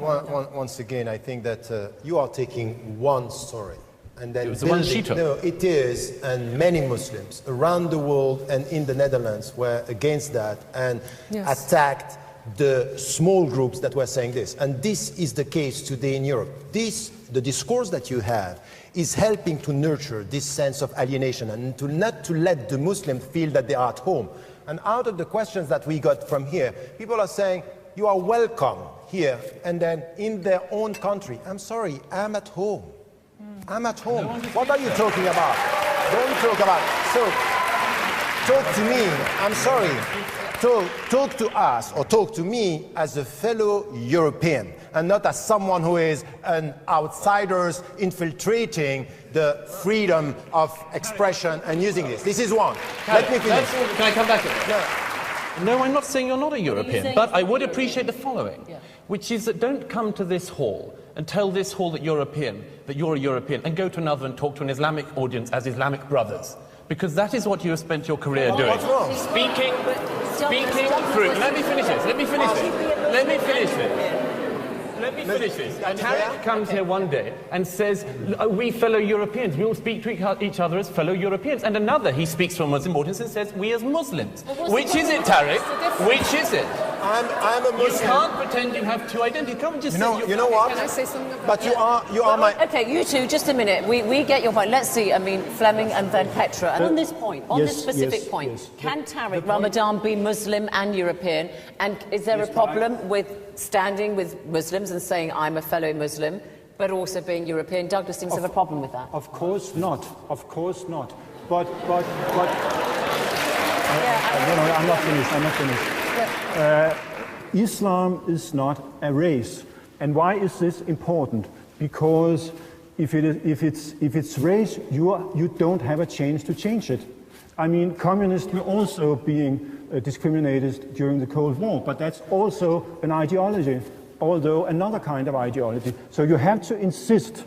Once again, I think that you are taking one story and then the one she took. No, it is, and many Muslims around the world and in the Netherlands were against that and attacked the small groups that were saying this. And this is the case today in Europe. The discourse that you have is helping to nurture this sense of alienation and not to let the Muslims feel that they are at home. And out of the questions that we got from here, people are saying, you are welcome here, and then in their own country. I'm sorry, I'm at home. I'm at home. What are you talking about? Don't talk about. So, talk to me, I'm sorry. Talk to us, or talk to me as a fellow European, and not as someone who is an outsider infiltrating the freedom of expression and using this. This is one. Let me finish. Can I come back to that? No, I'm not saying you're not a European, but I would appreciate the following, which is that don't come to this hall and tell this hall that you're a European, and go to another and talk to an Islamic audience as Islamic brothers. Because that is what you have spent your career doing. What's wrong? Speaking through. Let me finish this. And Tariq comes here one day and says, we fellow Europeans, we all speak to each other as fellow Europeans. And another, he speaks to a Muslim audience and says, we as Muslims. Which is it, Tariq? Which is it? I'm a Muslim. You can't pretend you have two identities. Come just you know what? Can I say something about But you are my... Okay, you two, just a minute. We get your point. Let's see, I mean, Fleming and then Petra. And on this point, this specific point, can Tariq Ramadan be Muslim and European? And is there a problem with standing with Muslims and saying, I'm a fellow Muslim, but also being European? Douglas seems to have a problem with that. Of course not. Of course not. But I'm not finished. Islam is not a race. And why is this important? Because if it's race, you don't have a chance to change it. I mean, communists were also being discriminated during the Cold War, but that's also an ideology, although another kind of ideology. So you have to insist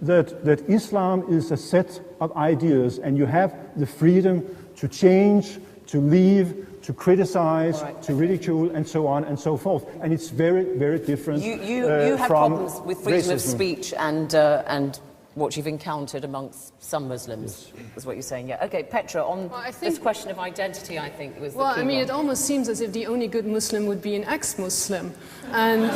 that Islam is a set of ideas, and you have the freedom to change, to leave, to criticize, to ridicule, and so on and so forth. And it's very, very different You have problems with freedom of speech and what you've encountered amongst some Muslims, is what you're saying. Yeah. Okay, Petra, on this question of identity, I think was the key I mean, one. it almost seems as if the only good Muslim would be an ex-Muslim. And